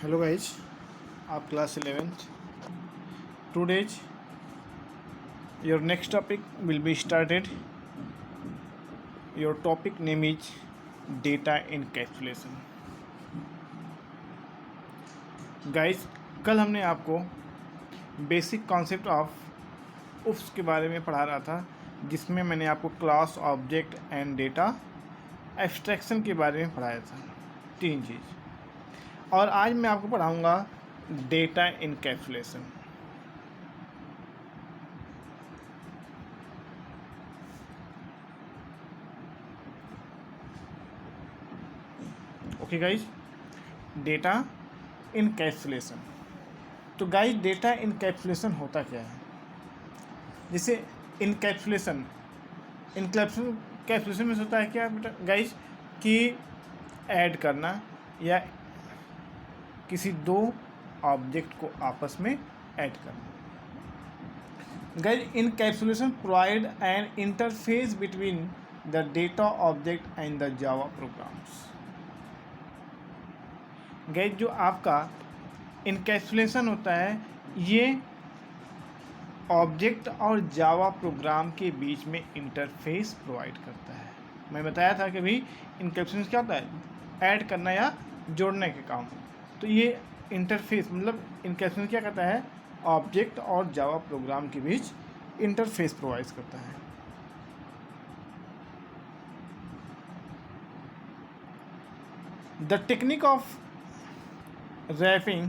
Hello guys, आप class 11th. Today's your next topic will be started. Your topic name is data encapsulation. Guys, कल हमने आपको basic concept of उफ्स के बारे में पढ़ा रहा था, जिसमें मैंने आपको class, object and data abstraction के बारे में पढ़ाया था, तीन चीज़. और आज मैं आपको पढ़ाऊँगा data encapsulation. Okay guys, data encapsulation. तो गाइज, डेटा इनकैप्सुलेशन होता क्या है? जैसे इनकैप्सुलेशन कैप्सुलेशन में होता है क्या बेटा गाइज, कि ऐड करना या किसी दो ऑब्जेक्ट को आपस में ऐड करना. Guys, encapsulation provide an interface between the data object and the Java programmes. Guys, जो आपका इनकैप्सुलेशन होता है, ये ऑब्जेक्ट और जावा प्रोग्राम के बीच में इंटरफेस प्रोवाइड करता है. मैं बताया था कि भाई इनकैप्सुलेशन क्या होता है, ऐड करना या जोड़ने के काम. तो ये इंटरफेस मतलब इनकैप्सुलेशन क्या करता है, ऑब्जेक्ट और जावा प्रोग्राम के बीच इंटरफेस प्रोवाइड करता है. The technique of wrapping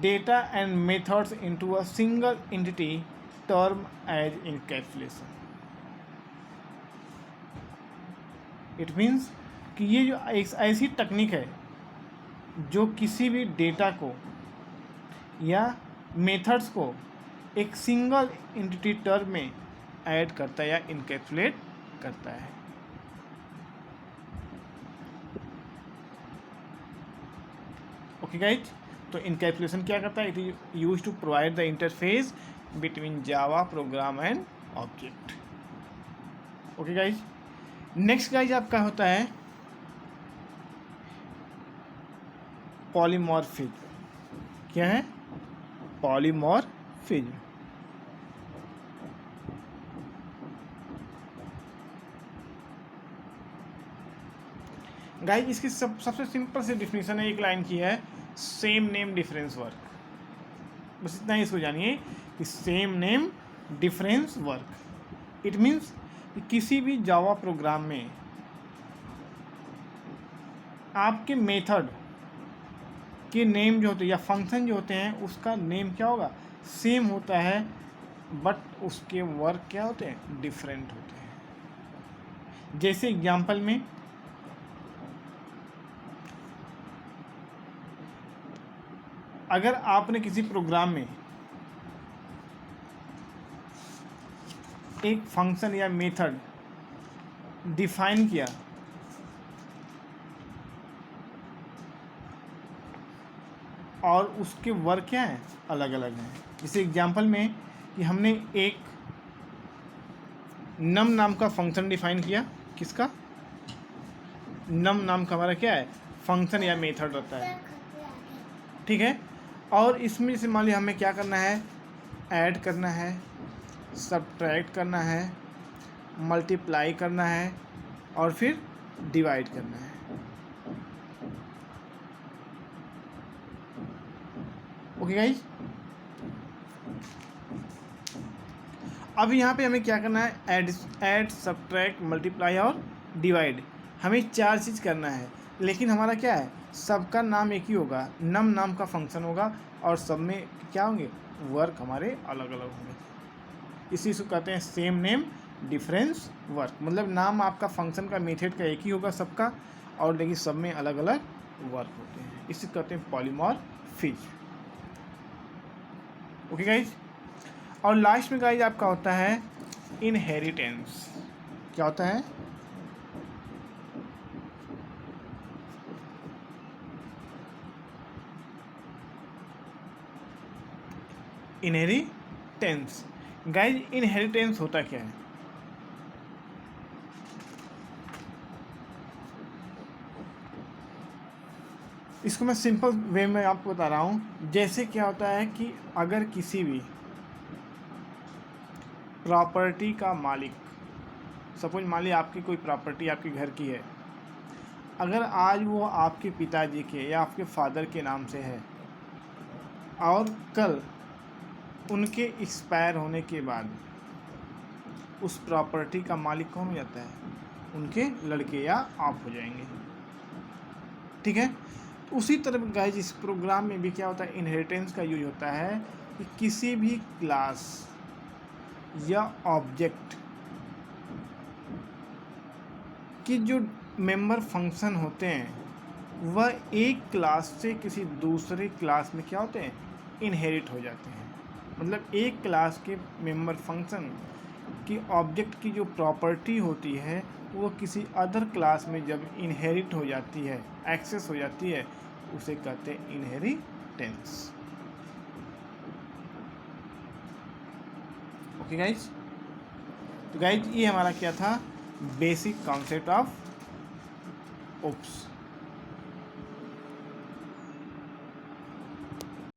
data and methods into a single entity term as encapsulation. It means कि ये जो एक ऐसी तकनीक है जो किसी भी डेटा को या मेथड्स को एक सिंगल एंटिटी टर्म में ऐड करता है या इनकैप्सुलेट करता है. ओके गाइज, तो इनकैप्सुलेशन क्या करता है? It is use to provide the interface between Java program and object. Okay guys, next guys आपका होता है पॉलीमॉर्फिज्म. क्या है? पॉलीमॉर्फिज्म. गाइज, इसकी सबसे सिंपल से डिफिनीशन है, एक लाइन की है, सेम नेम डिफरेंस वर्क. बस इतना ही इसको जानिए कि same name difference work. It means कि किसी भी जावा प्रोग्राम में आपके मेथड के नेम जो होते हैं या फंक्शन जो होते हैं, उसका नेम क्या होगा, सेम होता है, बट उसके वर्क क्या होते हैं, डिफरेंट होते हैं. जैसे एग्जाम्पल में अगर आपने किसी प्रोग्राम में एक फंक्शन या मेथड डिफाइन किया और उसके वर्क क्या हैं, अलग अलग हैं. जैसे एग्जांपल में कि हमने एक नम नाम का फंक्शन डिफाइन किया. किसका? नम नाम का हमारा क्या है, फंक्शन या मेथड रहता है. ठीक है. और इसमें से मान लिया हमें क्या करना है, ऐड करना है, सब्ट्रैक्ट करना है, मल्टीप्लाई करना है और फिर डिवाइड करना है. ओके गाइज, अब यहाँ पे हमें क्या करना है, ऐड सब्ट्रैक्ट मल्टीप्लाई और डिवाइड. हमें चार चीज़ करना है, लेकिन हमारा क्या है, सबका नाम एक ही होगा, नम नाम का फंक्शन होगा और सब में क्या होंगे, वर्क हमारे अलग अलग होंगे. इसी से कहते हैं सेम नेम डिफरेंस वर्क. मतलब नाम आपका फंक्शन का मेथड का एक ही होगा सबका, और लेकिन सब में अलग अलग वर्क होते हैं. इसी कहते हैं पॉलीमॉर्फिज्म. ओके गाइज, और लास्ट में गाइज आपका होता है इनहेरिटेंस. क्या होता है? इनहेरिटेंस. गाइज, इनहेरिटेंस होता क्या है? इसको मैं सिंपल वे में आपको बता रहा हूँ। जैसे क्या होता है कि अगर किसी भी प्रॉपर्टी का मालिक, सपोज मान लीजिए आपकी कोई प्रॉपर्टी आपके घर की है, अगर आज वो आपके पिताजी के या आपके फादर के नाम से है और कल उनके एक्सपायर होने के बाद उस प्रॉपर्टी का मालिक कौन हो जाता है? उनके लड़के या आप हो जाएंगे। ठीक है। तो उसी तरह गाइस इस प्रोग्राम में भी क्या होता है, इनहेरिटेंस का यूज होता है कि किसी भी क्लास या ऑब्जेक्ट की जो मेंबर फंक्शन होते हैं वह एक क्लास से किसी दूसरे क्लास में क्या होते हैं, इनहेरिट हो जाते हैं। मतलब एक क्लास के मेंबर फंक्शन की ऑब्जेक्ट की जो प्रॉपर्टी होती है वो किसी अदर क्लास में जब इनहेरिट हो जाती है, एक्सेस हो जाती है, उसे कहते हैं इनहेरिटेंस। ओके गाइज, तो गाइज ये हमारा क्या था, बेसिक कॉन्सेप्ट ऑफ ओप्स।